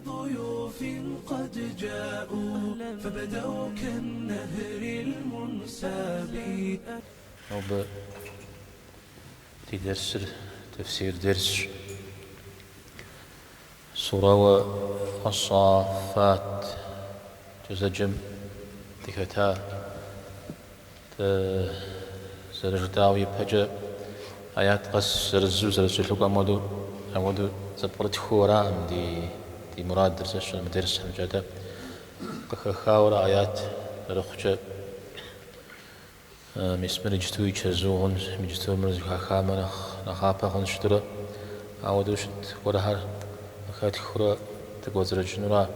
بضيوف قد جاءوا فبدوا كالنهر المنساب. في درس تفسير درس سورة الصافات تزجم تكتا سرجتاوي بحجة آيات قص سرزو سرزو أمودو زبرت خورا دي مراد درس المدرس حمجاتا قخاورا آيات رخجة مسمر جتوي تشزون مجتو مرز خامنا نخابا خنشترا أودو شت ورهار أخات خورا تقوزر جنورا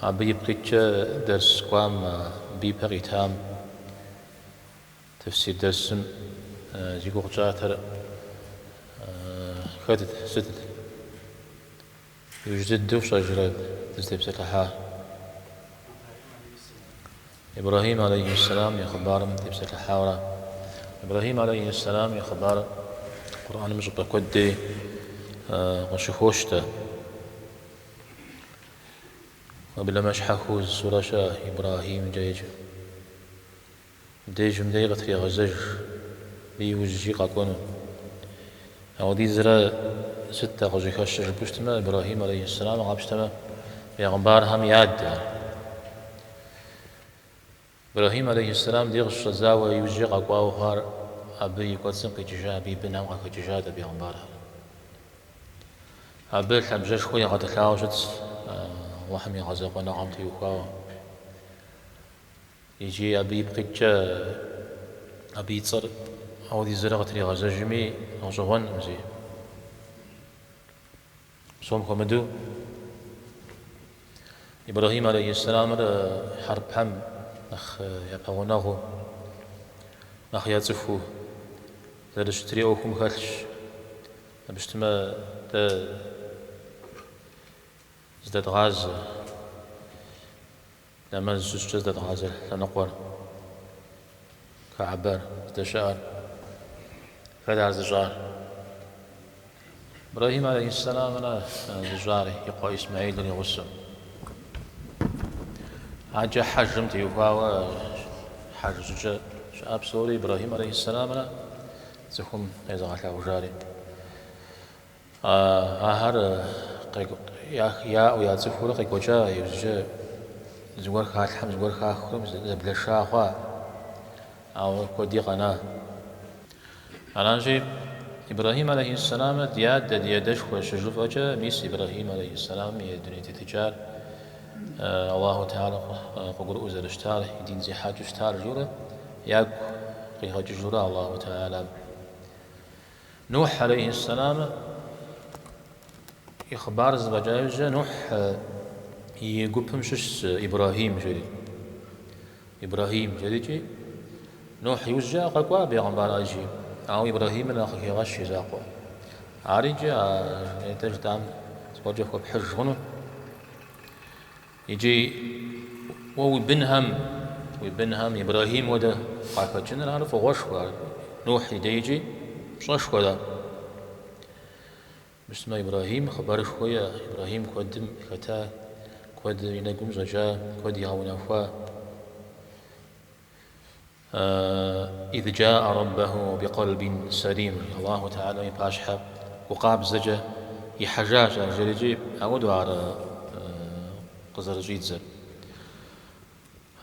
أبي بقيتش درس قام بيبقيتام تفسير درسم جيكو قجاتر خدت ستت يوجد دو شجرة تزدب سلحا إبراهيم عليه السلام يخبار تبسل الحاورة إبراهيم عليه السلام يخبار القرآن مجبر كودي وشخوشته وبلا مشحكو سورة شاه إبراهيم جيج ديج مديغة في غزج بيوجي قاكونو أو دي زرا ستة غزي خشش بشتما إبراهيم عليه السلام غابشتما بيغمبار هم ياد إبراهيم عليه السلام ديغش زاوى يوجي قاكواو خار أبي قدسن قيجا أبي بنام قيجا دا بيغمبارها أبي الحمجش خويا قد تلاوجت وحمي غزاق ونعم تيوخاو يجي أبي بقيتش أبي تصر أو دي زرغة لي غزاجمي غزوان مزي صوم خمدو إبراهيم عليه السلام حرب حم نخ يبهوناغو نخ ياتفو درش تريوكم خالش بشتما زداد غاز لما زداد غاز لنقور كعبار زداد شعر فدار زجار إبراهيم عليه السلام أنا زجاري يقوى إسماعيل يغسم عجا حجم تيوفاوى حج شعب سوري إبراهيم عليه السلام أنا زخم يزغل وجاري هر يا ويا زفورة قيقوجا يوجا زوار خالحم زوار خاخرم زبل الشاخوا أو كودي قنا أنا جي إبراهيم عليه السلام دياد ديادش وشجوف أجا ميس إبراهيم عليه السلام يدني تتجار الله تعالى قبر أزر اشتار يدين زي حاج اشتار جورة ياك قيها جورة الله تعالى نوح عليه السلام إخبار زبجاجة نوح يقوم شش إبراهيم جري إبراهيم جري نوح يوجا قوا بيغمبار أجي أو إبراهيم الأخ يغش زاقوا عارجة تجدام سوجه بحج يجي وبنهم إبراهيم وده قاكا جنر عارف وغشوا نوح يجي مش ولا بسم إبراهيم خبر شوية إبراهيم قدم كتا قد ينقم زجا قد يهون أفوا إذ جاء ربه بقلب سليم الله تعالى يباشحه وقاب زجا يحجاج جريجي أودو على قزر جيتزر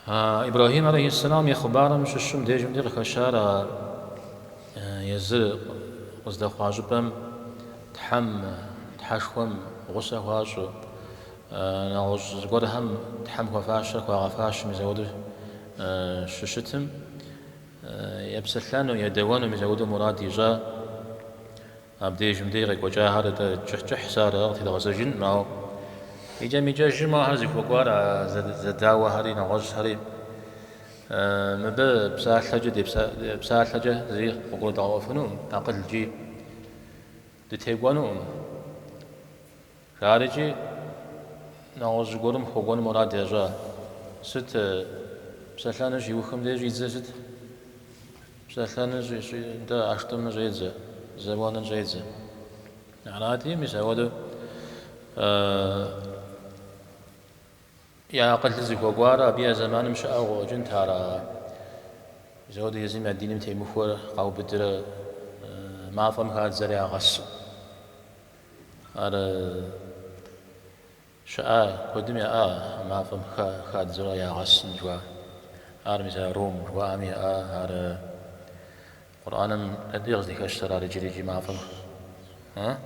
إبراهيم عليه السلام يخبار مش الشم ديجم ديغ خشارة يزر قصد خواجبم تحشوم غصة خواجو نغز قرهم تحم خفاشة وغفاش مزود ششتم يبسلانو يدوانو مزود مراد يجا أبديجم ديغ وجا هذا تشح سارة تدا غزجن معه إجا ميجا جمع هذي فوقارا زداوة هذي نغز هذي مبا بسال حاجة زي فوقور دعوة فنوم أقل جي دتيقوانوم خارجي نغز قرم خوقون مراد يجا ست بسالانة جي وخم دي جيزة ست بسالانة جي دا عشتم جيزة زبانا جيزة نعراتي مساودو يا قلت زيك وقوارا بيا زمان مش أو جنتارا زود يزيم الدين متي مفور أو بدر ما فهم هاد زرع غص أرى شاء قدم يا ما فهم هاد زرع غص جوا أرى مثل روم جوا أمي أرى قرآن أدي غزدي كاشترى رجلي ما فهم ها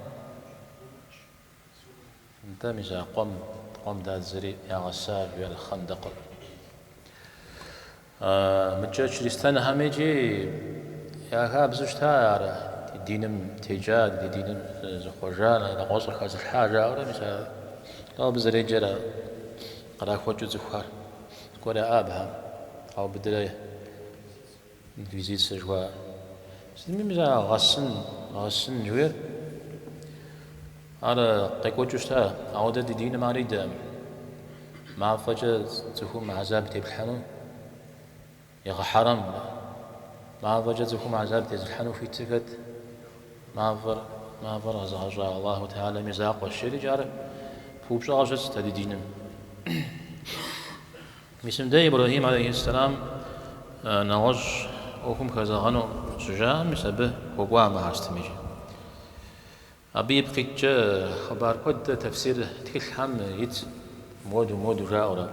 أنت مثل قم داد زري يا غسال ويا الخندق متجاش لستان هميجي يا كابزوش تار دينم تجاد دينم زخوجان نقصر خاز الحاجة ولا مثلا لو بزري جرا قرا خوجو زخار كولا أبها أو بدري فيزيت سجوا سلمي مثلا غسن جوير على قيكوجوش تار عودة دين ما ريد مع فجأة تكون عذاب تبحنو يا حرام ما وجدكم عذاب تزحنوا في تكت ما فر زهجا الله تعالى مزاق والشري جاره فوبش عجز تدينم مسلم ده إبراهيم عليه السلام نوج وهم كزغنو شجاع مسبه وقوا ما هستمج أبي بقيت خبر قد تفسير تكلم يت مود جاورا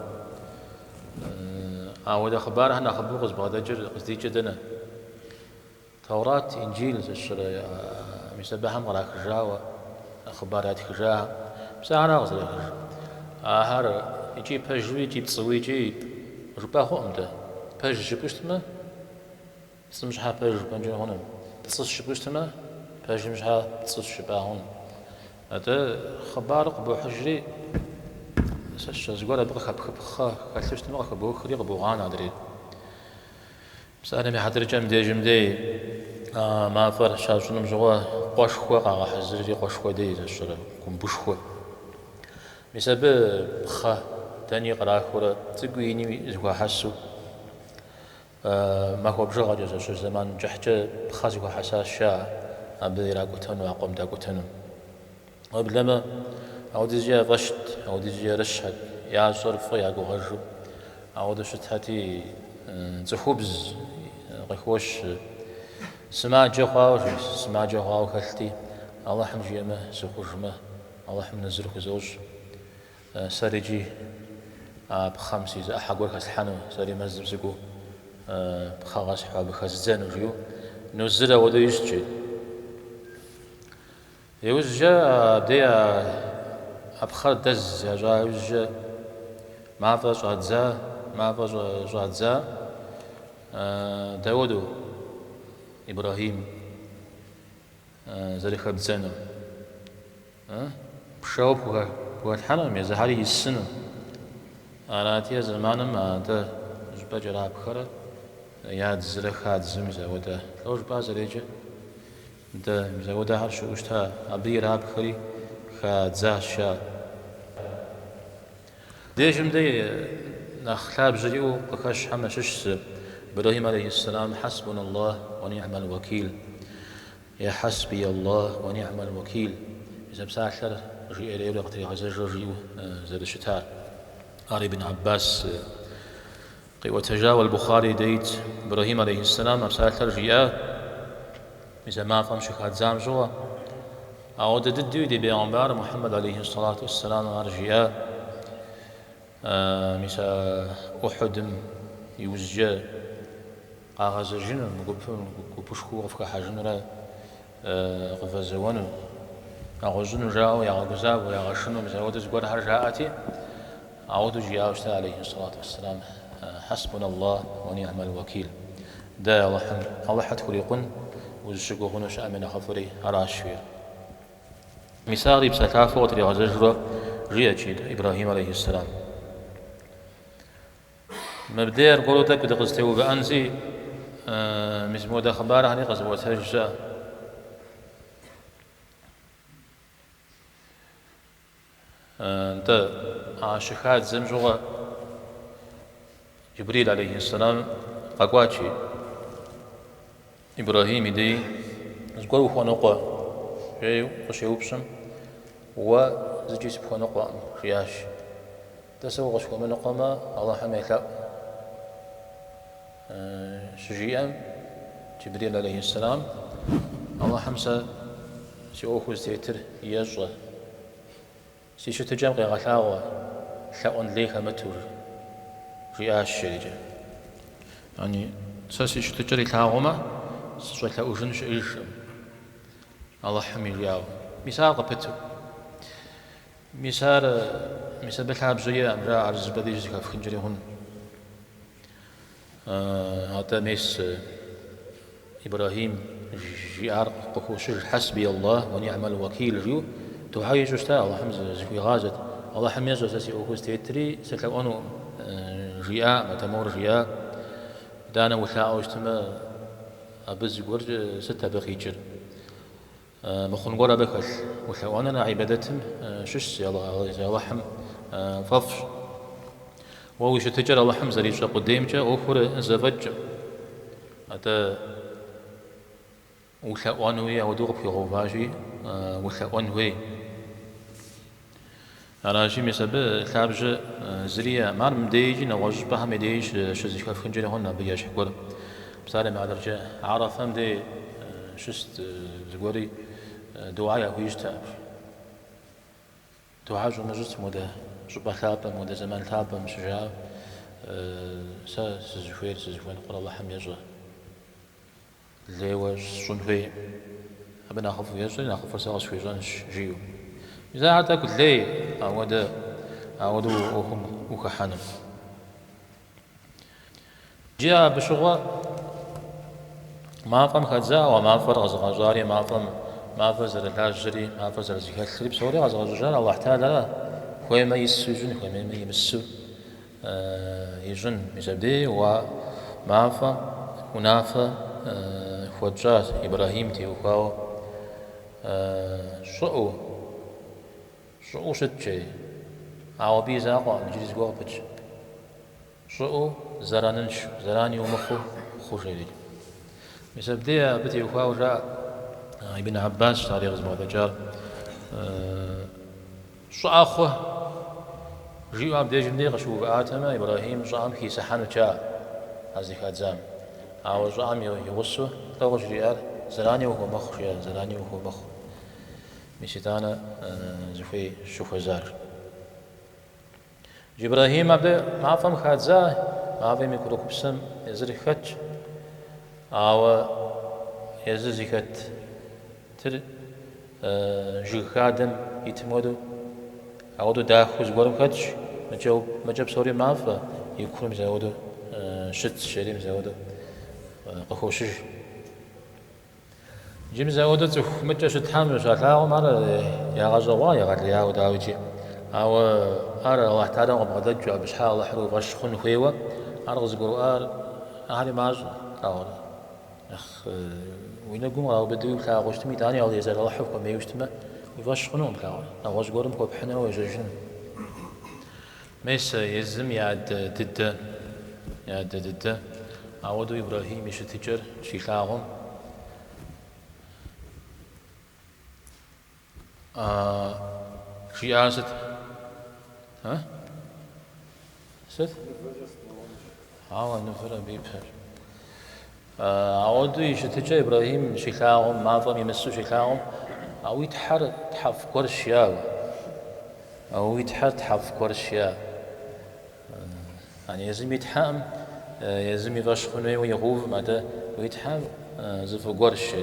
أود أخبار هنا خبوق زبادة قصدي جدنا توراة إنجيل الشرع مسبها مراك جاوا أخبارات خجاها بس أنا غزل هار يجي بجوي يجي تصوي يجي ربا هو أمده بج شبشت ما بس مش ها بج بنجي هون تصص شبشت ما بج مش ها تصص شبه هون هذا خبار قبو حجري زغورا بقى خبخ خلشت ما خبو خري قبو غانا دري بس أنا محضر جمدي ما فر شاشون مجوا قش خو قا حزري قش خو دي الشر كم بش خو مسبب خ تاني قرا خورا تقويني زغوا حسو ما هو بجغا جزا شو زمان جحجة خازغوا حساس شا أبدي راقوتن وأقوم داقوتن وبلما أودي جا رشت أودي جا رشد يا صرف يا جوهرجو أودي شت هاتي زخوبز غيخوش سماع جخوا وخلتي الله حمجي ما زخوج ما الله حم نزلك زوج سريجي بخمسي إذا أحد ورك الحنو سري مزب زقو بخاغس حاب خززان وجيو نزل وده يسجد يوجا بدي أبخر دز يا جا يوجا ما فاش غدزا ما فاش غدزا داودو إبراهيم زري خبزانو بشاو بوغا الحنم يزهاري يسنو آلاتي زمان ما دا جبا جراب خرا ياد زري خاد زمزا ودا لو جبا زريجا دا مزودا هر شو اشتا أبي راب خري خادزا شا ديجم دي نخلاب جريو بكاش حما شش إبراهيم عليه السلام حسبنا الله ونعم الوكيل يا حسبي الله ونعم الوكيل إذا بساعة رجيء إليه وقتي غزر رجيو زاد الشتار آري بن عباس وتجاوى البخاري ديت إبراهيم عليه السلام بساعة رجيء إذا ما فهم شكات زام جوا أعود ددو دي بيغمبار محمد عليه الصلاة والسلام رجيء مسا أحد يوزجا أغاز جن مقبشكو غفك حاجن را غفزوانو أغزن جاو يا غزاب ويا غشنو مسا أود زقور هرجاءتي أعود جياو اشتا عليه الصلاة والسلام حسبنا الله ونعم الوكيل دا الله حد خليقن وزشقو غنوش أمن خفري هراشوير مثالي بسكافة وطري غزجرة ريا جيد إبراهيم عليه السلام مبدأ قولتك بدقستيو بأنزي مسمو دا خبار هني غزوة هجة دا عاشقات زمجوغة جبريل عليه السلام قاقواتي إبراهيم دي نزقوا فونقوا قشيوبشم وزجي سبحان قوام رياش تسوى قشكو من قوما الله حميك شجيئا جبريل عليه السلام الله حمسا سيوخو زيتر يجرى سيشو تجمع غلاوة ثاون ليك متور رياش شريجة يعني سيشو تجري ثاوما سيشو ثاوشنش إيشم الله حمي رياو مثال قبتو مثال بلعب زيا أمرا عرز بديج زكاة خنجري هون هذا ميس إبراهيم جيار قخوشر حسبي الله ونعم الوكيل جو توحي جوشتا الله حمز زكوي غازت الله حمي زوجة سي أوكوز تيتري سكلو أنو جياء متمور جياء دانا وثاء وجتما أبز قرج ستة بخيجر مخون قرى بكل وثاء عبادتهم شش يا الله حم ففش ووش تجر الله حمز ريش قديم جا أخر زفج هذا وثاء ويا ودوق في غوفاجي وثاء وي أنا شيء مسبب ثابج زريا ما مديج نواج بها مديج شزيك فنجري هون بياش حقول بصار مع درجة عرف مدي شست زقوري دعاء ويجتاب دعاء جو مجلس مده شبه ثابة مده زمان ثابة مش جاب سزفير قال الله حم يجرى اللي وش صنفي أبنا خف يجري نخف ساس في جانش جيو إذا عاد كل لي أودو وكحنم جاء بشغل ما فهم خزا وما فرغ زغجاري ما فزر الهاجري ما فزر زكاة خريب سوري غزغجار الله تعالى خوي ما يسجن خوي ما يمسو يجن مجبدي وما فهم ونافا خوجات إبراهيم تيوكاو شو شتشي أو بيزا قام جلس قابج شو زراني ومخو خوشيري مسبدي بتي وخاو جاء ابن عباس تاريخ زمان دجار شو أخوه جيو عبد جندي قشوف آتما إبراهيم جام كي سحنو جاء هذيك أجزام أو جام يوصو توج ريال زراني وهو مخ يا زراني وهو مخ مشيتانا زفي شوف زار إبراهيم عبد ما فهم خادزا ما فهم يكرو كبسم يزري خج أو يزري خت تر جخادم يتمودو أو دو داخوز قرب خج مجاب سوري ما فا يكون مزودو شت شري مزودو قخوشج جيم زودو تخ مجاش تحمل شاتلاو مار يا غزوا يا غريا وداوجي أو أرى الله تعالى وبغداد جو بشحال الله حروف غشخن خويوا أرغز قرآن أهلي ماج أو أخ وين قوم أو بدو بخا غشتمي تاني أو يزال الله حفظ ما يشتمه يغشخنهم بخا أو غش قرم كوب حنا ويججن ميس يزم يعد ضد عودوا إبراهيم يشتجر شيخاهم شي عاست ها ست نفر بيبهر عودوا يشتجر إبراهيم شيخاهم ما فهم يمسوا شيخاهم أو يتحر تحف كورشيا أو يتحر تحف كورشيا يعني يزم يتحام يزم يفشخنوي ويغوف ماذا ويتحام زف قرش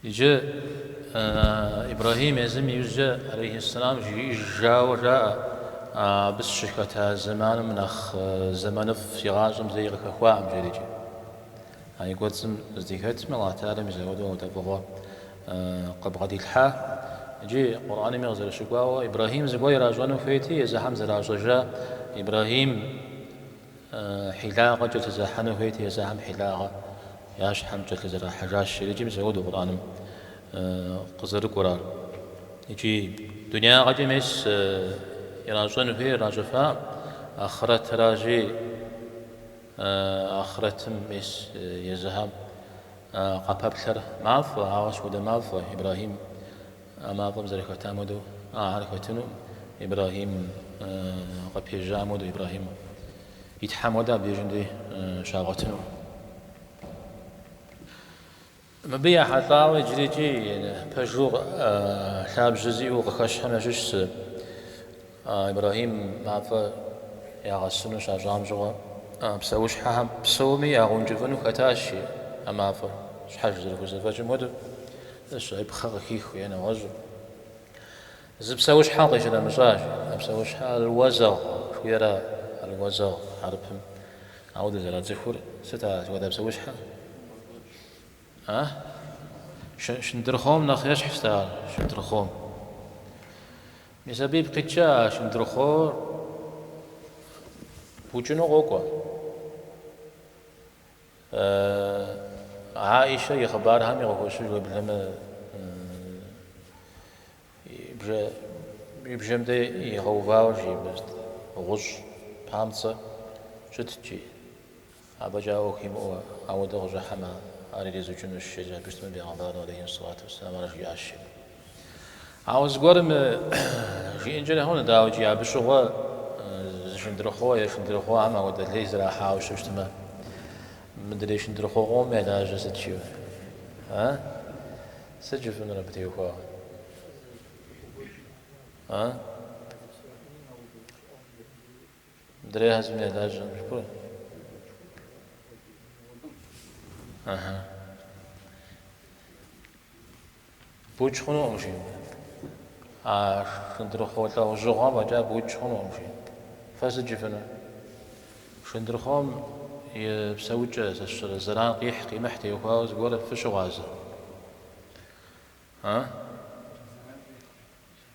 يجي إبراهيم يزم يجي عليه السلام جاء وجاء بس شكتها زمان من أخ زمان في غازم زي الأخوام جريجي يعني قلت زم زديكت من الله تعالى مزودوا وتبغوا قبل غدي الحا جي قرآن مغزر شقوا إبراهيم زقوي راجون فيتي يزحم زراجة إبراهيم حلاقة جت زحنو فيتي يزحم حلاقة ياش حم جت زرا حجاش يجي مزود قرآن قزر قرار يجي دنيا غادي مس يراجون في راجفا آخرت راجي آخرت مس يزحم قابلر ماف عاوش وده ماف إبراهيم مافم زري ختامودو عارفتنو إبراهيم قبيجا مودو إبراهيم يتحمودا بيجندي شاغتنو مبيع حطاوي جريجي بجوغ شاب جزي وقخش حمشش إبراهيم مافا يا غسنو شاجام جوا بسوش حام بسومي يا غنجفنو كتاشي أما فا شحال زرفو زرفاجم ودو الشعب خاخيخو يعني غزو بسوش حاقش أنا مزاج بسوش حال الوزغ شويرا الوزغ عرفهم عودة زرات زفور ستا ودا بسوش حال شندرخوم نخيش حستار شندرخوم مسبب قتشا شندرخور بوجنو غوكوا عائشة يخبرها مي غوشو جو بلما يبجم دي يغوفاو جي بست غش بامصة شتجي أبا جاو كيمو أو دغجة حما أريد زوجين الشجاع بست من بيغمبار عليه الصلاة والسلام رجع عشي عاوز قرم جي إنجل هون داو جي عبشوا شندرخوا عما ودا ليز راح عاوش اشتما مدري شندرخوا قوم يا جالس تشيو ها سجل في نربتي وخوا ها مدري هزم يا داج شكون اها بوج خنو مشي شندرخوا لا جوغا بجا بوج خنو مشي فسجل فينا شندرخوم يسوج زران قيح قيمحتي وخاوز قول فشو غازة ها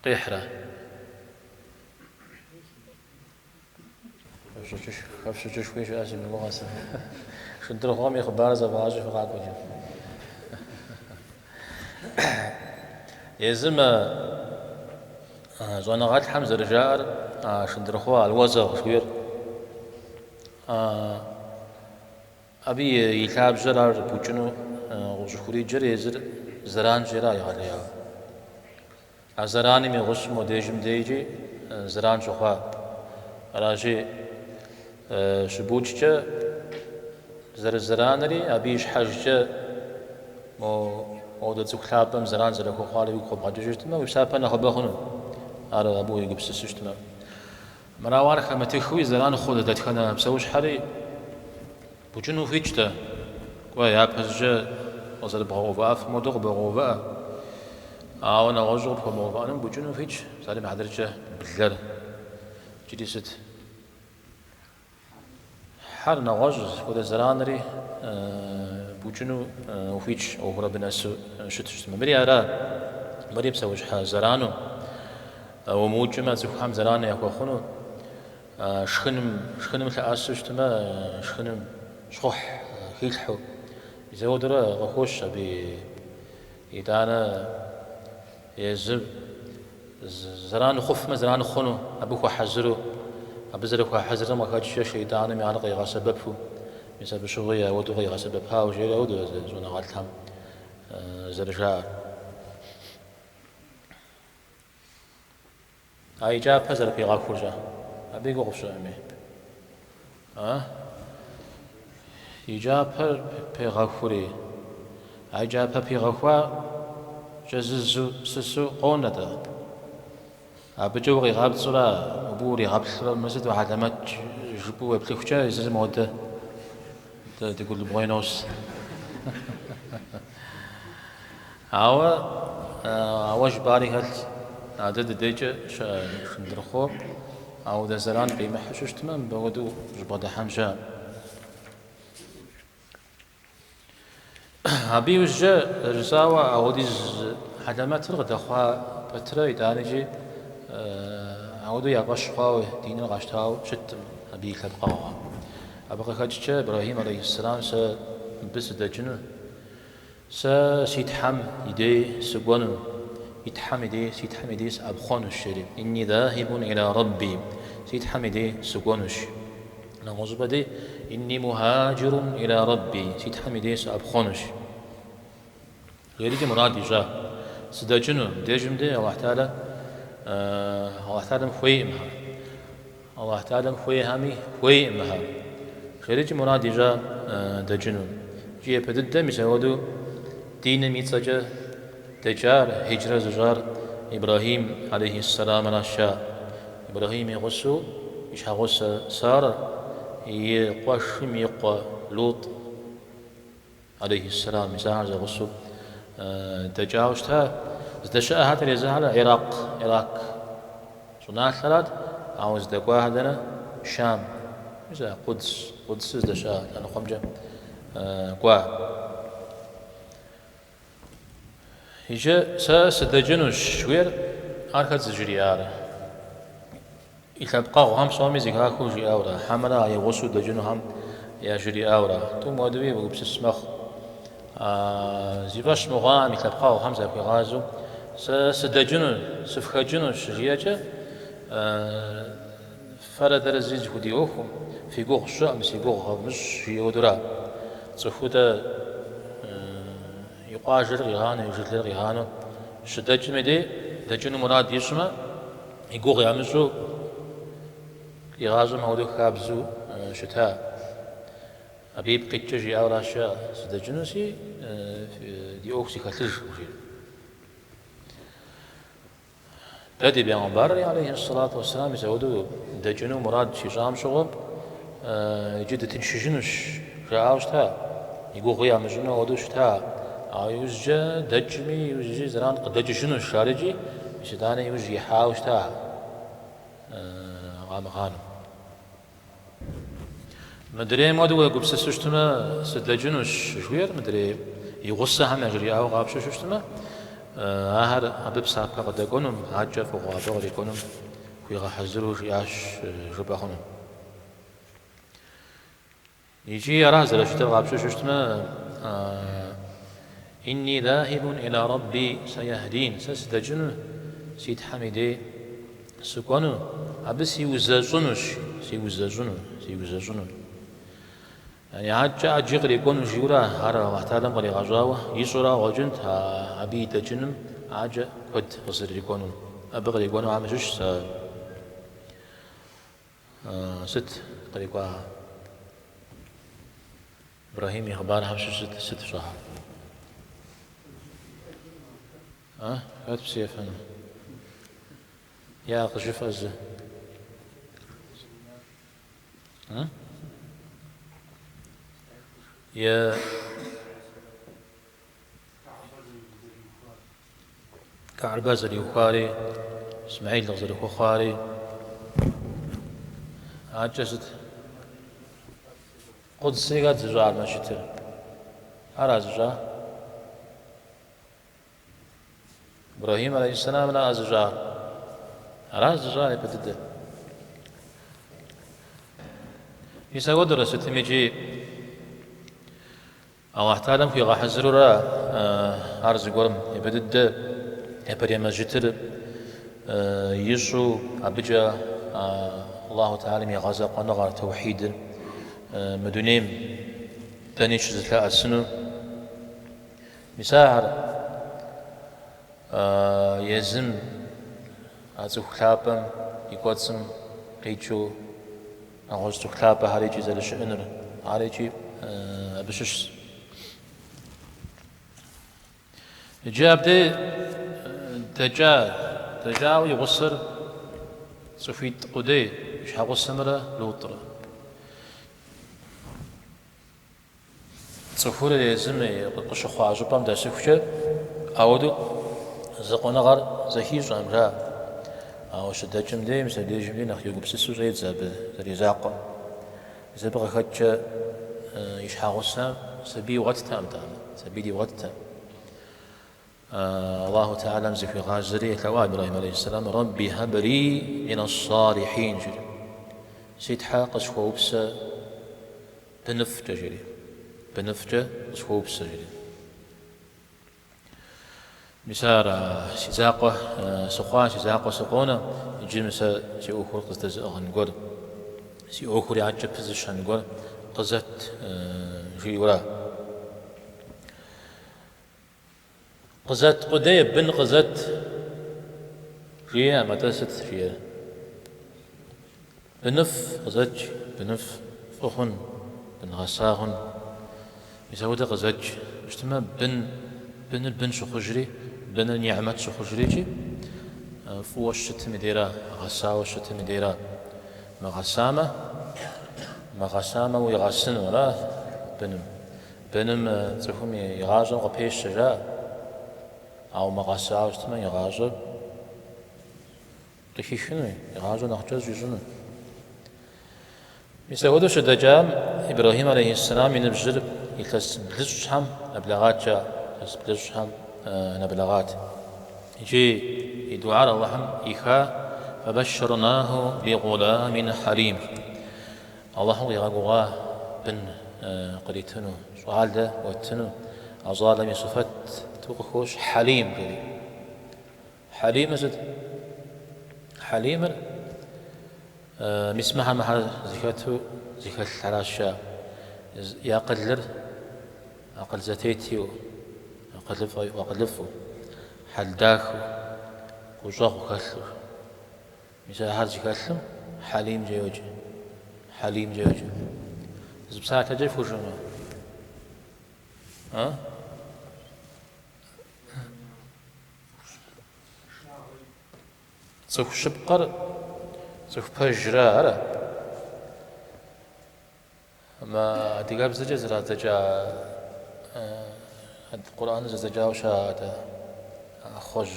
قيحرة خفش شوي شو أجل من مغاسة شندرخوم يخبار زباجة في غاق وجه يزم زوانا غات حمزة رجال شندرخوا الوزغ شوير أبي يلعب جرار بوجنو وجخوري جريزر زران جرا يغليا زراني مي غش موديجم ديجي زران شخوا راجي شبوجة زرانري أبيش حاجة مو ده زخلابم زران زركو خالي وخب حاجة ما وسابنا خبخنو على أبوي جبس سشتنا مراوار خمتي خوي زران خود دتخنا بسوش حري بوجنو فيجتا كوا بسجا وزر بغوفا في مدغ بغوفا أنا غزور بغوفا أنا بوجنو فيج سالم حدرجة بلر جلست حرنا غز وده زرانري بوجنو وفيج أو ربنا شتشت مري أرا مري بسوش زرانو وموجمة زخام زرانة يكو خنو شخنم تأسس تما شخنم شخح هيلحو يزودرا غخوش يدانا يزب زران خف ما زران خنو أبوكو حزرو أبزركو حزر ما كاتش شيطان مي عرق يغا سببفو يسبب شغية ودو غيغا سبب هاو جيلا ودو زونا غالتهم زرجار أي جاب هزر في غاكورجا أبي قوش أمي يجاب في غاكوري أي جاب في غاكوا جززو سسو قونة أبي جوغي غاب صلا أبوري غاب صلا مسجد واحد ما جبوا بتلوخجا يزز مودة تقول بوينوس عوا جباري هل عدد ديجة شندرخو أو ذا زران قيمة حشوش تمام بودو جبادة حمجة أبي وجه رساوة أو ديز حدامات ترغد أخوة بترى يدانجي أودو يقاش قاوي دين الغاشتاو شتم أبي كبقاوة أبقى خدشة إبراهيم عليه السلام بس دجنو سيتحم يدي سبونو يتحمدي سيد حمديس أبخونش إني ذاهب إلى ربي سيد حمدي سكونش نغزبدي إني مهاجر إلى ربي سيد حمديس أبخونش غيري مراد يجا سدجنو ديجم دي الله تعالى الله تعالى مخوي مها الله تعالى مخوي هامي خوي مها غيري مراد يجا دجنو جي بدد مسودو دين ميتسجا دجار هجرة زجار إبراهيم عليه السلام راشا إبراهيم يغسو إيش هغس سار يقوشم يقوى لوط عليه السلام يزهر زغسو دجاوشتها زدشاء هات اليزهر عراق صناع ثلاث عاوز دقوا هذنا شام إذا قدس زدشاء لأنه خمجة قوا يجا سدجنوش شوير أركض زجريارة إذا بقى هم صامي زكاكو جي أورا حملا يغسو دجنو هم يا جري أورا توم ودوي بقبس اسمخ زيباش مغام إذا بقى هم زكاكو غازو سدجنو سفخجنو شجياجا فرد رزيز خديوكم في جوخ شام في جوخ مش يودرا صفودا يقاجر غيهانو يجدل غيهانو شدج مدي دجنو مراد يسمى يقوغ يعمزو يغازو مودو خابزو شتاء أبيب قيتشي أو راشا سدجنو سي دي أوكسي خلج بدي بيغمبر عليه الصلاة والسلام يسودو دجنو مراد شيشام شغب جد تنشجنوش جاوشتا يقوغ يعمزو ودو شتاء يوجد دجمي يوجد زران قد شنو الشارجي يشداني يوجد يحاوش تاع غامغانو مدري ما دو قبس سشتما سدجنوش شوير مدري يغصها هم يجري او غابش ششتما هذا حبيب صاحب قد يكونم حاجة فوق غابر يكونم ويغا حزروش ياش رباخونم يجي راز رشتة غابش ششتما إني ذاهب إلى ربي سيهدين سدجنو سيد حميدي سكونو أبس يوزجنوش سيوزجنو يعني حاجة أجيغ يكونوا جيورا هارا وحتالم غلي غجاوة يسورا وجنت أبي دجنم حاجة قد غصر يكونوا أبغل يكونوا عامشوش ست قريقوا إبراهيم يخبار همشو ست شهر هات بسيف أنا يا قشف أزه يا كعرباز اليوخاري إسماعيل لغزر الخوخاري عجزت قدسي قد زجار ما شتر على زجار إبراهيم عليه السلام لا أزجار على زجار يبتدأ يسود رست ميجي أو احتالم في غاح الزرورة عرض قرم يبتدأ يبري مسجد يسوع أبجا الله تعالى ميغازا قنغا توحيد مدنيم تانيش زكاة السنو مساهر يزم أزو خلابم يقوتسم قيتشو أغوزتو خلابة هاريجي زل شئنر هاريجي أبشش جاب دي دجاو يغسر صفيت قدي إيش هغسمرة لوطرة صفورة يزم قشو خواجو بام دا سفشة أودو زقونا غار زهيج أمرا أو شدجم دي مثل ديجم دي نخيو بسسو زيد زاب زري زاقا إذا بغا خدش إيش هغسم سبي وقت تام سبي دي وقت تام الله تعالى مزي في غازري توا إبراهيم عليه السلام ربي هب لي من الصالحين جري سيد حاقش خوبسة بنفجة جري بنفجة خوبسة جري مسار سيزاقة سقوان سيزاقة سقونا يجي مسا سي أخر قصد نقول سي أخر يعجب بزش نقول قصد جي ورا قزت قدي بن قزت جيه ما تست جيه بنف قزج بنف فخن بن غساهن يسود قزج اجتماع بن شخجري بن النعمة شخجري فوش مديرة غسا وش مديرة ما غسامة ويغسن ولا بنم تفهم يغازل قبيش شجاع أو ما غسا وش يغازل تكيشنو يغازل نخجز يجنو يسود شدجام إبراهيم عليه السلام ينبجر يتسبلش هم أبلغات جاء يتسبلش هم نبلغات يجي يدعى الله إخا فبشرناه بغلام حليم الله يغاقوا بن قريتنو سؤال ده واتنو أظالم صفت توقفوش حليم قري حليم زد حليم مسمها مع زكاته زكاة الحراشة يقلر أقل زتيتيو أقلفو حل داخو وجاغو كسر مثل هارجي كسر حليم جيوجي حليم جيوجي زبساعة تجف وجنو ها سوف شبقر سوف بجرا أرى ما تجاب زجاج زجا القرآن زجا وشاد خوج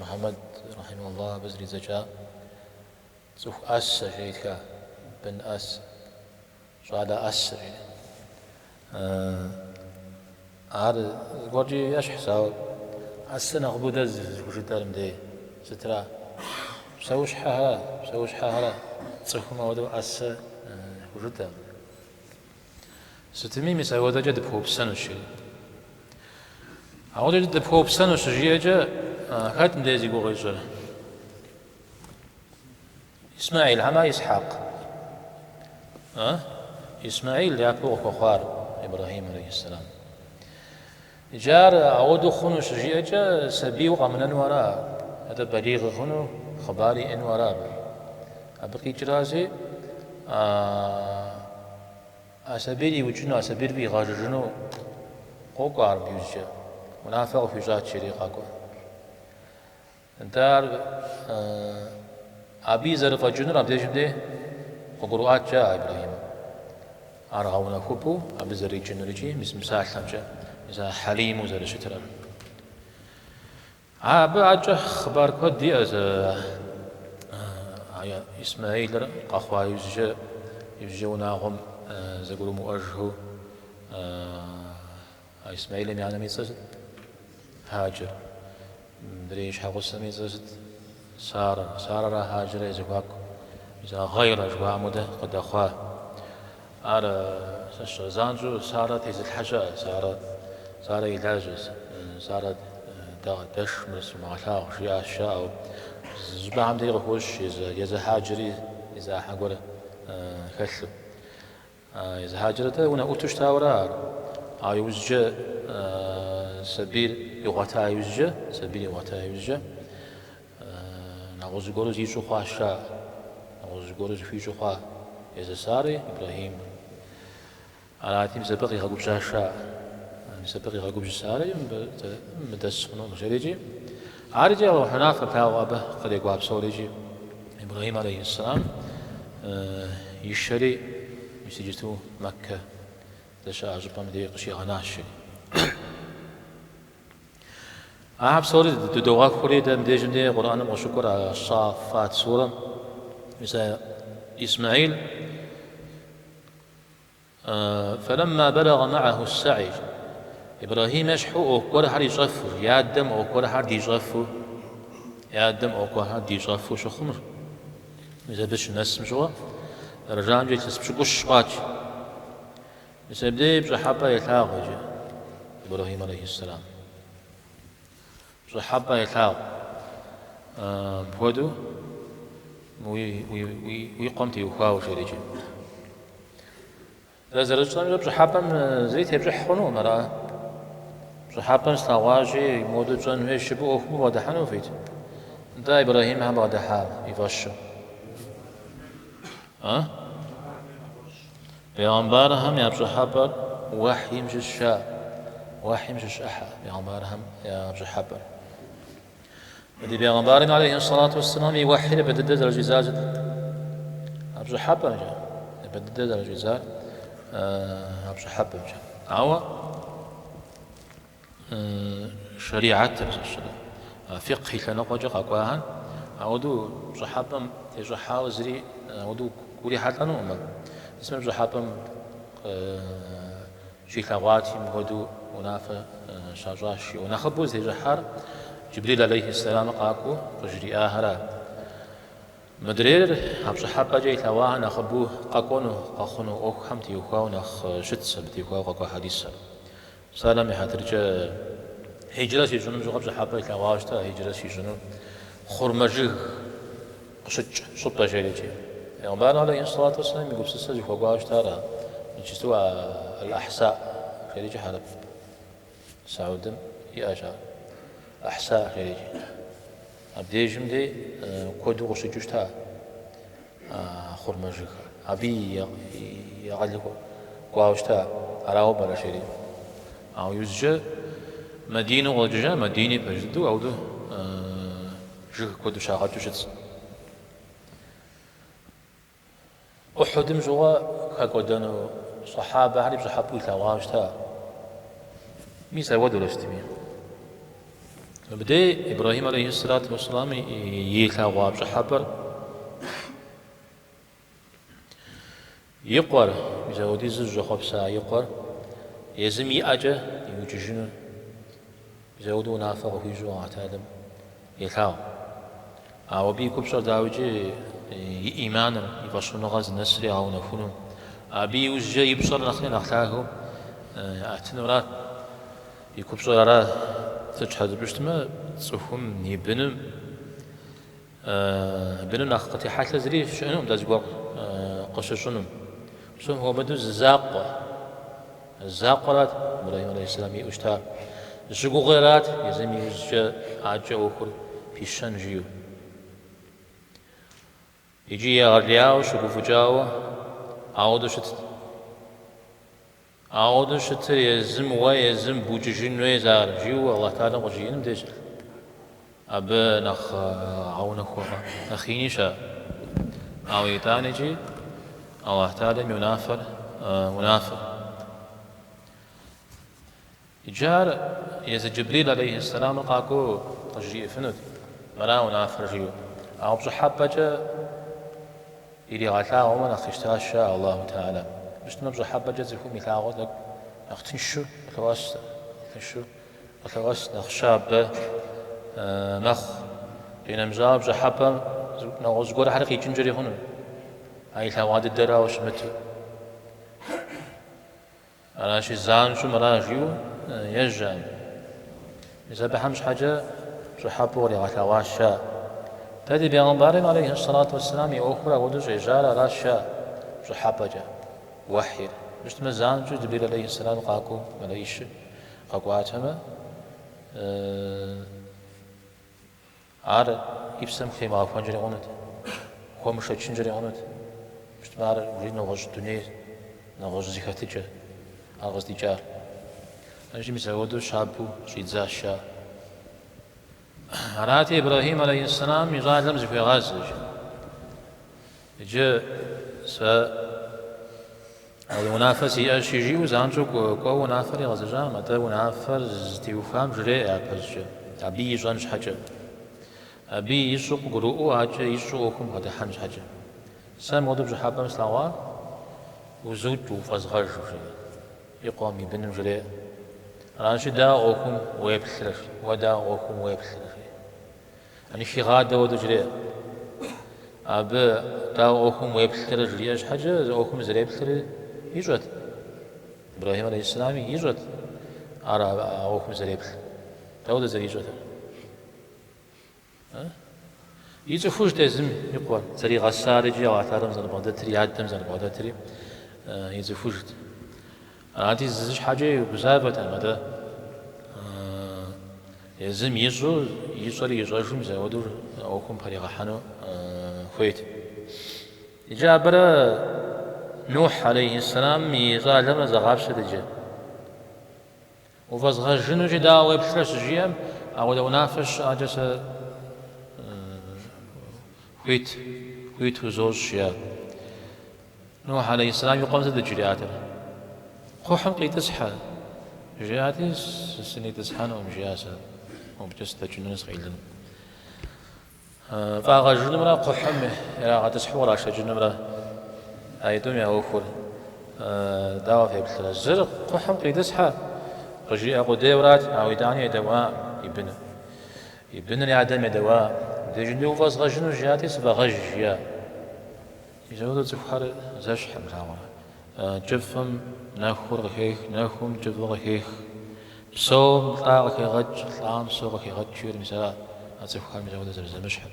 محمد رحمه الله بزري زجا سوف أس شيء بن أس شاد أس هذا قرجي إيش حساب السنة غبودة وجد المدي سترة سوش حالا تصحوا ما ودو أس وجد ستمي مساوي جد بحب سنة شيء أول جد بحب سنة شيء جا هات مدي زي قريش إسماعيل هما إسحاق إسماعيل يعقوب وخوار إبراهيم عليه السلام جار عودو خنو شجيجا سبيو قمنا وراء هذا بليغ خنو خباري إن وراء أبقي جرازي أسبيري وجنو أسبير بي غاجرنو قوقار بيوجا منافق في جات شريقاكو دار أبي زرق جنر أبدي جمدي قبروات جاء إبراهيم أرغونا كوبو أبي زرق جنرجي مساحة سمجا إذا حليم وزر شترا بعد خبر كودي از إسماعيل قخوا يجوناهم زقولوا مؤجه إسماعيل يعني ميزز هاجر مدريش حقو سميزز سارة هاجر يزقاك إذا غير أجواء مده قد أخواه على زانجو سارة تيز الحاجة سارة يلاجز سارة دش مس معشاق شيء أشياء زبام دير خوش إذا هاجري إذا حقول خشب إذا هاجرته ونا أوتش تاورار أيوزج سبيل يغتا يوزج سبيل يغتا يوزج نعوز قولز يشو خاشا نعوز قولز فيشو خا إذا ساري إبراهيم على تيم سبقي غقوب شاشا سبقي غقوب ساري مدس خنو مشريجي عارجي الله حناف كاوابه قد يقواب سوريجي إبراهيم عليه السلام يشري يسجتو مكة دشا عجبا مدي قشي غناشي أحب سوري دوغاك خوري دا مدي جمدي قرآن وشكر على الصافات سورة مثل إسماعيل فلما بلغ معه السعي إبراهيم يشحو أوكور حد يصفو يادم أوكور حد يصفو يادم أوكور حد يصفو شو خمر إذا بش نسم شو رجال جيت تسبش قش قاتش إذا بدي بصحابة يتلاقوا جا إبراهيم عليه السلام صحابة يتلاقوا بودو ويقوم تيوخاو شريجي إذا رجال بصحابة زيت يبجح خنو مرة صحابة استغواجي مودو جن هي شبو أخو بعد حنوفيت دا إبراهيم هم بعد حال يفش پیغمبر هم یا صحابة وحي مش شا وحي مش أحد پیغمبر هم یا صحابة بدي پیغمبر عليه الصلاة والسلام يوحي بدد درجة زاجد صحابة جا بدد درجة زاج صحابة جا أو شريعة فقه لنقوجا قاقواهن أودو صحابة تجحا وزري أودو كوري حتى نوما اسم صحابة شيخواتي مودو ونافع شاجاشي ونخبوز تجحار جبريل عليه السلام قاكو قجري آهرا مدرير هب صحابة جاي ثواها نخبوه قاكونو قاخونو أوك حمتي يخواو نخ شتس بدي يخواو قاكو حديثا سلام هاترجا هجرة سيجنون زغب صحابة ثواهشتا هجرة سيجنون خرمجه قشج صبتا جيريجي پیغمبر عليه الصلاة والسلام يقول سيسا يخواو تارا يجستوا الأحساء جيريجي حرب سعودم يأجار أحساء جيريجي أبدي جمدي كودو قشجوشتا خرمجه أبي يغلق قواوشتا أراو برا شيري أو يزجى مدينة وججا مدينة بجدو أو دو جه كودو شاغات جوشتس أحد مجوا كقدانو صحابة هرب صحابو ثواجتا ميسا ودو الاجتماع بدأ إبراهيم عليه الصلاة والسلام يثواب صحابة يقر بزودي زوج خبسة يقر يزم يأجى يوججن بزودو نافق في جوع تعلم يثاو أو بيكوب صار داوجي إيمانا يبصر نغاز النسر أو نفهم أبي وجه يبصر نخلين أخلاقه أتنورات يكوب صار تجحد بشتما تصفهم يبنم بنم نخطي حتى زري شنو دازقوا قششنم شو هو بدو الزاقرات إبراهيم عليه السلام يشتا زقوغرات يزمي يزجا عجا وكل في الشنجيو يجي يغلياو شقوف جاو عودو شتر يزم ويزم بوججين ويزار جيو الله تعالى وجينم ديش أب نخ عون أخوها نخيني شا أو يتاني جي الله تعالى منافر جار يز جبريل عليه السلام قاكو تجي فند مرا ونافر جيو أو بصحابة جا إلي غاتا ومن أخشتا شاء الله تعالى بشتنا بصحابة جا زيكو مثاغو لك أختنشو أخواس نخشاب نخ لأن مزاب بصحابة نغزقور حرقي جنجري هنا أي ثواد الدرا وشمتو أنا شي زان شو مراجيو يجام إذا بحمش حاجة صحابه ولي غتواشا تدي بيغمبارين عليه الصلاة والسلام يأخرى ودوش إجارة راشا صحابه جا وحير مش مزان جو جبريل عليه السلام قاكو ملايش قاكو عاتما عار يبسم خيما فانجري غنت هو مش هتشنجري غنت مش مار ولي نغش الدنيا نغش زكاتيجا أغز ديجار أجي مسعودو شابو شيتزاشا راتي إبراهيم عليه السلام يزاد لمز في غازج جاء المنافس يأشيجي وزانجو كو منافر يغزجا متى منافر زتيوفام جري أبزج أبي يجانش حاجة أبي يسوق قروء حاجة يسوقكم هذا حنش حاجة سام ودب جحابة مسلاوا وزوج وفزغر يقوم يبنم جري رانش داؤكم ويبثر وداؤكم ويبثر يعني في غادة ودجري أب داؤكم ويبثر جري إيش حاجة داؤكم زري يبثر يجود إبراهيم عليه السلام يجود أرى أوكم زري يبثر داود زري يجود يجو فوش دزم يقول زري غسار جي وعتارم زن بعد تري عدم زن بعد تري يجو فوش أنا زيش حاجة بزافة ماذا يزم يزور مزودور أوكم فريق حنو خويت جاء برا نوح عليه السلام يظالم زغاب سدجة وفزغ جنو جدا ويبشرس جيم أو لو نافش أجس خويت وزوج شيا نوح عليه السلام يقوم زد جرياته خوحم قي تسحى جياتي سني تسحن ومجياسة وبجسد جنون صغيرين فاغا جنمرا قحمه يا غا تسحو ولا شا جنمرا ايدوم يا وفور داوا في بثلا الزرق قحم قي تسحى رجي اقو ديورات او يداني دواء يبن لي عدم دواء دجلو فاز غجنو جياتي سبا غجيا يزودو تفحر زاش حمراوه جفم ناخور غيخ ناخم جف غيخ بصوم طاغك غج طعام سوغك غج شير مثلا أتفكر من جودة زمزم مشحب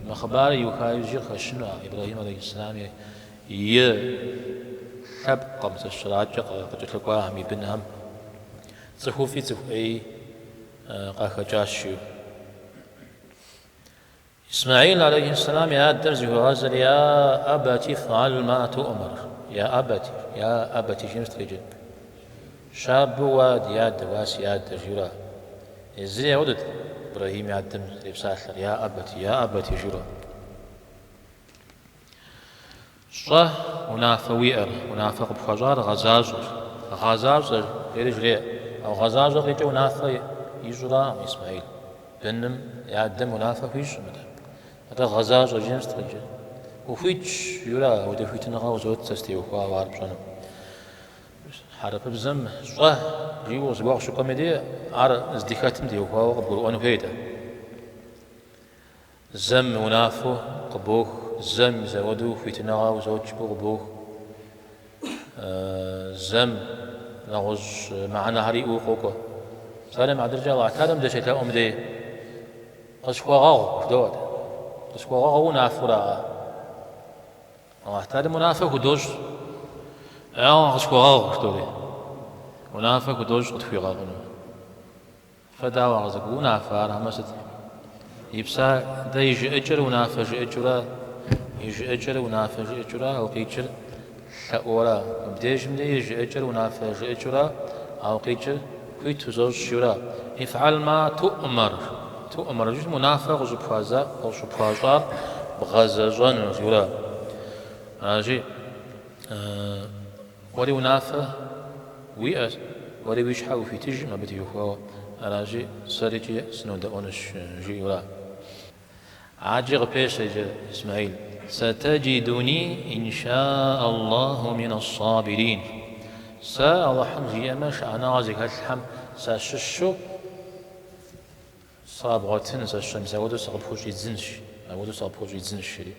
ما خبار يوكاي يجي خشنا إبراهيم عليه السلام حب قمت الشراج قد لقاهم يبنهم صحو في صحو أي قاخجاشيو إسماعيل عليه السلام يا درزه غازل يا أبتي فعل ما تؤمر يا أبتي شنو تريد شاب واد ياد واس ياد جرا إزاي ودد إبراهيم يعدم لبساتر يا أبتي جرا صح ونافوير ونافق بخجار غزازر يرجع أو غزازر يجوا نافي يجرا إسماعيل بنم يعدم ونافق يجمد هذا غزازر جنس ترجع وفيتش يرا ودفيت نغا وزود تستي وخوا وارب شنو حرب بزم صح جيو زواق شو كوميدي عار ازدكاتم دي وخوا وقبل أنو هيدا زم ونافو قبوخ زم زودو فيت نغا وزود شبو قبوخ زم نغوز معنا هري وقوكو سالم عبد الرجال اعتادم دشيت أم دي قشوا غاو فدود قشوا غاو نافورا اعتادم منافق ودوج قشوا غاو فدود منافق ودوج قطفي غاغنو فداوا غزق ونافار همست يبسا دا يجي أجر ونافج أجرا يجي أجر ونافج أجرا أو قيجر ورا بديش من يجي أجر ونافج أجرا أو قيجر كيت زوج شورا افعل ما تؤمر جزء منافق وزبفازا أو زبفازار بغزازان شورا أجي ولي منافق ويأس ولي ويشحو في تجي ما بدي يخوا أراجي سريجي سنود أونش جيورا عاجي غبيش إسماعيل ستجدني إن شاء الله من الصابرين الله حمزي أمش أنا عزيك الحم ساششو صابغتن ساشم سودو صابوش يزنش أودو صابوش يزنش لي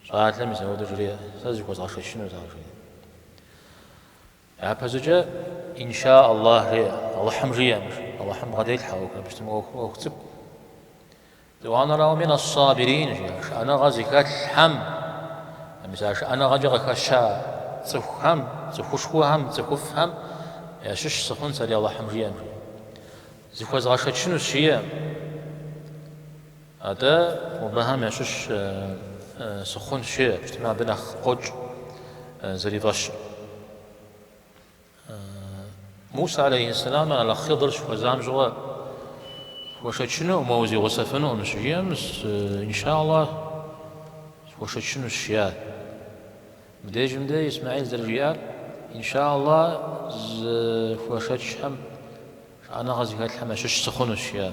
صارت لم سودو جري سازيك وزعش شنو زعش أبزوجة إن شاء الله ريا الله حمزي أمش الله حم غادي يلحقوك باش تمو كتب وأنا راه من الصابرين أنا غازيك الحم مساش أنا غاجي شا تفهم تفوشهم تفهم يا شش سخون سالي الله حمزي أمش زيكوز غاشت شنو الشيء هذا وبهم يا شش سخون شيء اجتماع بين خوج زري ضش موسى عليه السلام على خضر شو زام جوا وشت شنو موزي وصفنو نشجيا مس إن شاء الله وشت شنو الشيء مدي إسماعيل زرجيال إن شاء الله وشت شهم أنا غازي هالحما شش سخون الشيء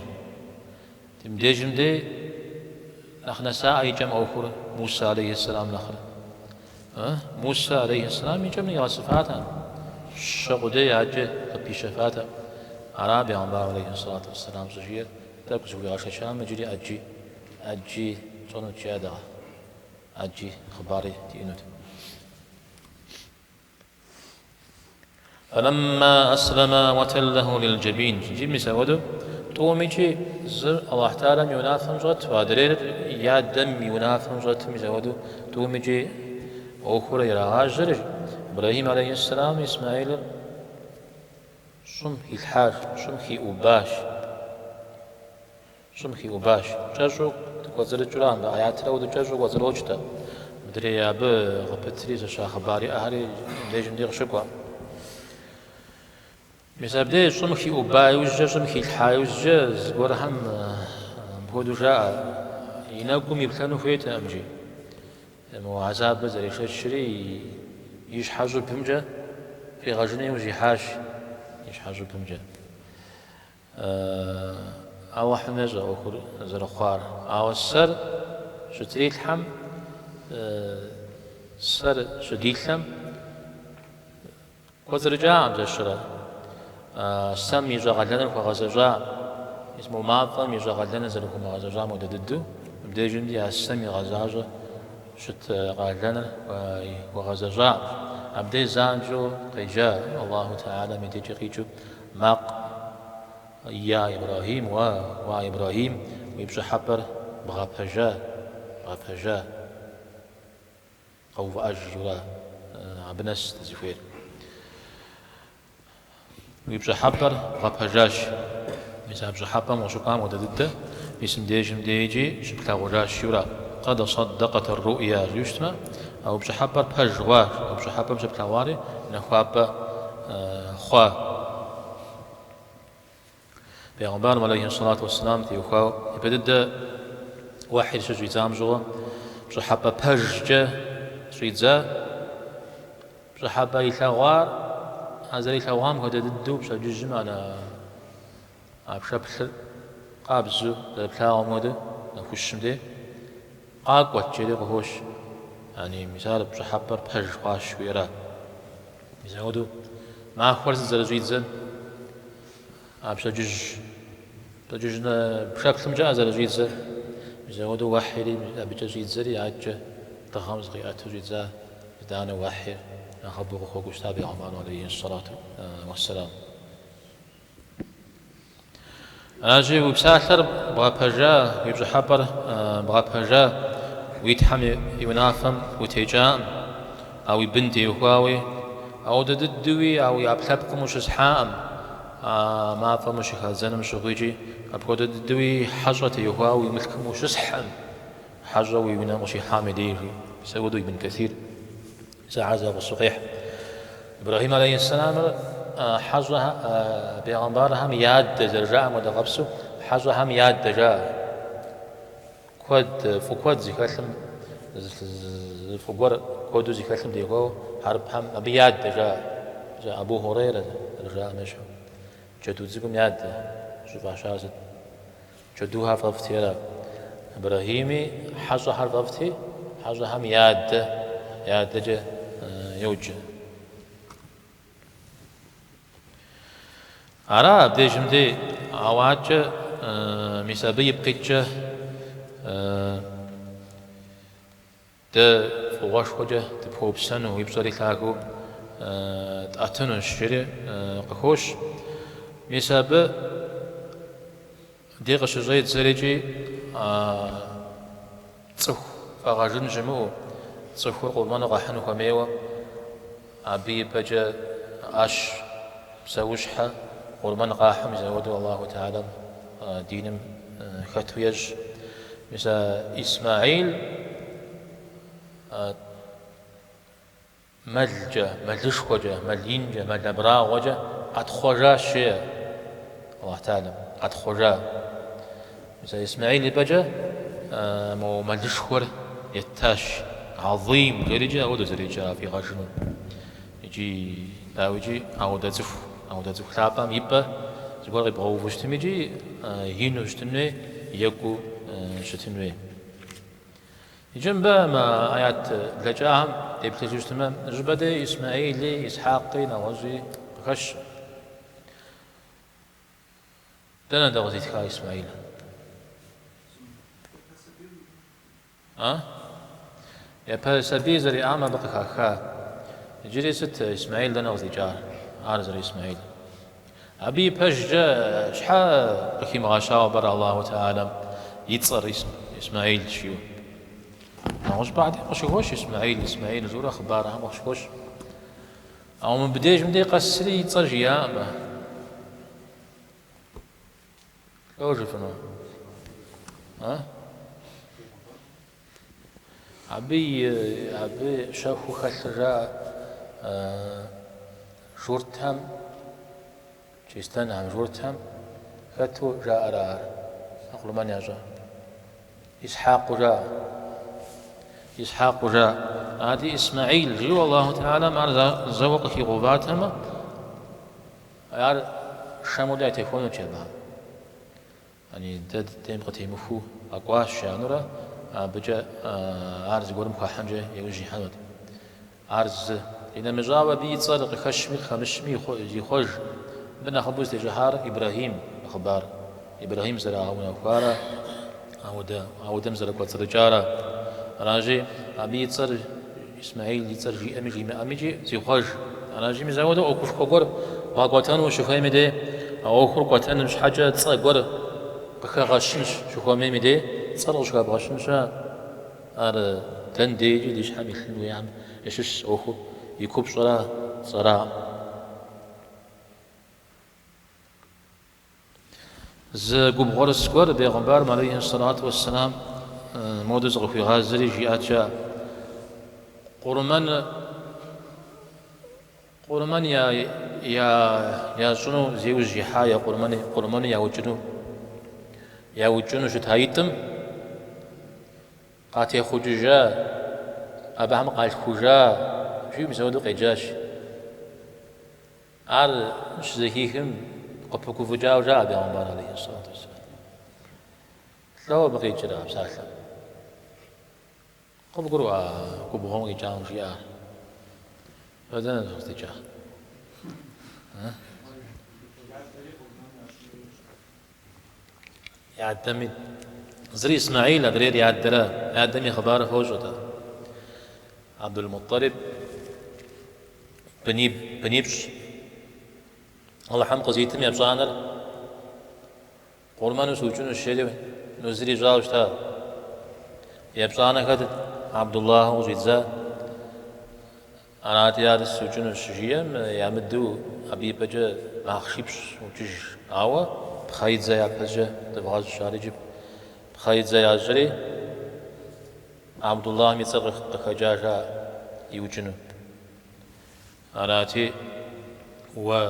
مدي نحن ساعة يجمع أخرى موسى عليه السلام الآخر موسى عليه السلام يجمع صفاته شغدي عجة قبي شفاته عربي عن بار عليه الصلاة والسلام سجير تبقى سوي عشان شام مجري أجي صنو جادا أجي خباري تينود فلما أسلم وتله للجبين جيب مسودو توميجي زر الله تعالى ينافم جت وادرير يا دم ينافم جت مسودو توميجي أخرى يرى هاجر إبراهيم عليه السلام إسماعيل شمخي الحاج شمخي أباش شمخي وباش جاشو وزر جرام آيات رو جاشو وزر وجده مدري يا غبتري زشا خباري أهلي ليجن ديغ شكوا مثلا بدي شمخي وباي وجا شمخي الحاي وجا زورهم بودو جاء يناقم يبثانو فيت أمجي مو عذاب زري شري يشحاجو بمجا في غجني وجي حاش يشحاجو بمجا أو حمزة أو زرخوار أو السر شتريت حم سر شديد لم وزرجاء عند الشرع سم يجعلنا وغزجاء اسمه معظم يجعلنا زلكم غزجاء مدددو بدي جندي السم غزاجة شت غالنا وغزجاء أبدي زانجو قيجا الله تعالى مديجي قيجو ماق يا إبراهيم وإبراهيم ويبشو حبر بغابهجا قوف أجرا عبنس تزفير ويبشو حبر بغابهجاش مثلا بشو حبر وشقام وددده باسم ديجي شبكا غراش يورا قد صدقت الرؤيا يشتما أو بشو حبر بهجواش أو بشو حبر بشبكا واري نخواب خوا پیغمبر علیه الصلاة والسلام تیوخاو يبدأ واحد شجوي زامجوا بشو حبة بهجة شيزا بشو حبة يثوار هذا يثوام هو تددو بشو جزم أنا بشو بحر قابزو بلاو مودو نخشم دي قاقوات جدي قهوش يعني مثال بشو حبة بهج قاش ويرا مثال هودو ما خورز زرزويت زن بشو بجوجنا بشكل مجاز على جيزة بجود واحد بجيزة يعج تخامس غيات جيزة بدانا واحد نخبر خوك وشتابي عمان عليه الصلاة والسلام أجي وبساثر بغابجا ويبجو حبر بغابجا ويتحم ينافم وتيجام أو يبنتي وهواوي أو ددوي أو يبلبكم وش سحام ما فمش خازن مش غيجي أبغى دوي حجرة يهوا ويملكم وش سحن حجرة وينام وشي حامدي سوى دوي من كثير سعزة والصقيح إبراهيم عليه السلام حجرة بيغمبارها مياد زرجاء مدغبسو حجرة مياد دجا كود فكود زكاتم فكور كودو زكاتم ديغو حرب هم أبياد دجا أبو هريرة رجاء مشهور جدو زيكم ياد شوف عشازت جدوها فضفتي إبراهيمي حجة حرفتي حجة هم ياد جه يوجه أرا بدي جمدي عواج مسابي بقيتجه ده فواش وجه تبوبسن ويبصري ثاقو تأتنو الشري قخوش مسابة ديغ شجيت زريجي تصخ فغاجن جمو تصخ قرمان غاحن وخميوة أبي بجا أش بسوشحة قرمان غاحم زود الله تعالى دينم ختويج مثل إسماعيل ملجة ملش وجه ملينجة ملبرا وجه قد خجا شيء الله تعالى قد خجا مثل إسماعيل بجا مو ملش خور يتاش عظيم جريجة أو دزريجة في غشنون يجي داويجي أو دزف لابام يبقى زبور يبغوا فشتميجي هينو شتنوي يكو شتنوي جنبه ما آيات لجاهم تبتلي جشتما جبده إسماعيل إسحاقي نوزي خش دنا دوزي تكا إسماعيل يا بسبي زري أعمى بقى خا جري ست إسماعيل دنا وزي جار عارض إسماعيل أبي بجا شحا بكي مغاشا برا الله تعالى يتصر إسماعيل شيو نعوش بعد مش إسماعيل زور أخبارها مش أو من بديش مدي قسري تصجيا ما أوجفنا عبي شافو خلرا جورتهم جيستان عم جورتهم هاتو جاء رار أقول من يجا إسحاق جاء هذه إسماعيل جل الله تعالى مع زوق في غباتهم يار شامودا تكونوا جبا يعني دد تيم قتي مفو أقواش شانورا بجا عرض قرم خحنجة يوجي حنود عرض إذا مجاوب بيتصرق خشمي خمشمي يخرج بنا خبوز تجهار إبراهيم أخبار إبراهيم زرعه ونفارا أو دم زرق وترجارا راجي أبي يتصر إسماعيل يتصر جي أمجي ما أمجي زيخرج راجي مزاوده أو كوش كوكور واقوتان وشوفاي مدي أو أخر قوتان مش حاجة تصور بخا غشنش شوفاي مدي تصرق شوفا بغشنشا أر تندي جديش حامل ويعم يشش أخو يكوب صراع ز قبغور السكور بيغمبار عليه الصلاة والسلام مودز غفي غازري جياتشا قرمان يا شنو زيو جيحا يا قرمان يا وجنو شتايتم قاتي خجوجا أبهم قال خجا شو مسودو قيجاش عال مش زهيهم قبكو فجاو جاء بيغمبار عليه الصلاة والسلام لو بقي جرا بسالة قبقروا قبهم يجاون جيا هذا نستجا يعتمد زري إسماعيل أدري يعتمد خبار فوجته عبد المطلب بنيبش الله حمق زيتم يا بصانر قرمان سوچون الشيء نزري جاوشتا يا بصانر كد عبد الله وزيدزا أنا أتيار سوچون الشيء يامدو أبي بجا أخشيبش وجج عوا بخيد زي بجا تبغاز شارجي بخيد زي أجري عبد الله ميتصرخ قخجاجا يوجنو أنا أتي و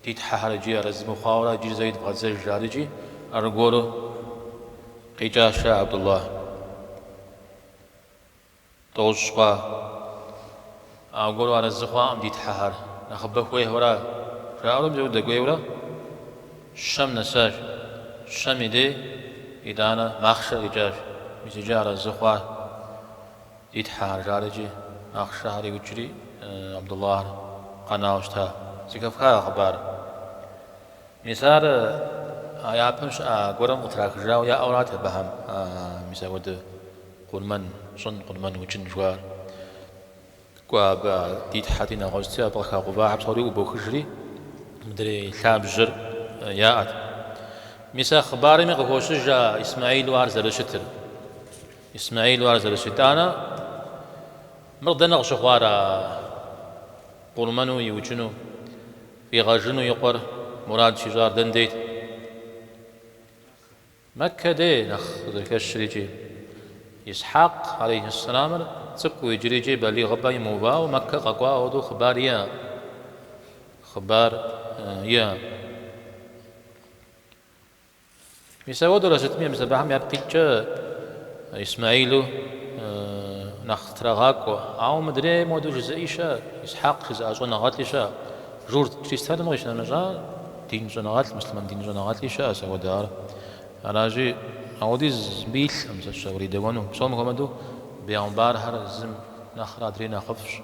تيتحرجي رزم خاورا جي زيد بغزل جارجي أرغورو قيجاشا عبد الله توشقا أقولوا أنا الزخوا أم تيتحر نخبه ويه ورا شعرهم جودة قوي ورا شم نساج شم يدي إدانا مخشى إجاج مسجار الزخوا تيتحر جارجي مخشى هاري وجري عبد الله قناوشتا زكفها خبر مثال يابمش قرم أتراك جاو يا أورات بهم مثال ود قرمان وجن جوار قاب ديت حاتينا غوستي أبغى قبا عبد صوري وبوخشري مدري ثاب جر ياءت مثال خباري من قوش جا إسماعيل وارزل الشتر إسماعيل وارزل الشتانا مرضنا غشخوارا قرمانو يوجنو في غاجنو يقر مراد شجار دنديت مكة دي نخ ذلك الشريجي إسحاق عليه السلام تسكو يجريجي بلي غبا يموبا ومكة قاقوا ودو خبار يا مساو درجة مية مسبحهم يبقيتش إسماعيلو نخ تراغاكو أو مدري مودو جزائيشا إسحاق جزء أجونا غاتليشا جور تشيستهاد مغيش نمجا دين جنغات مسلمان دين جنغات ليشا سوا دار راجي أودي زبيل أمس الشاوري دوانو صوم كمدو بيعنبار هر زم نخرا دري نخفش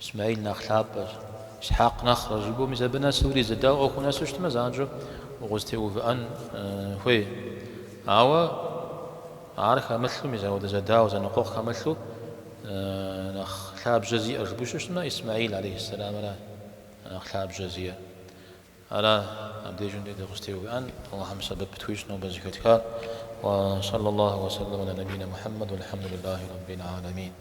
إسماعيل نخلاب إسحاق نخرا جبو مزابنا سوري زدا أخونا سوشت مزانجو وغزتي وفأن هوي عوا عارخ مثلو مزاود زدا وزنقوخ مثلو نخلاب جزي أجبوش اسمه إسماعيل عليه السلام خلاب جزية على عبد جندي دغستي وبأن اللهم سبب تويش نوبة زكاتك وصلى الله وسلم على نبينا محمد والحمد لله رب العالمين.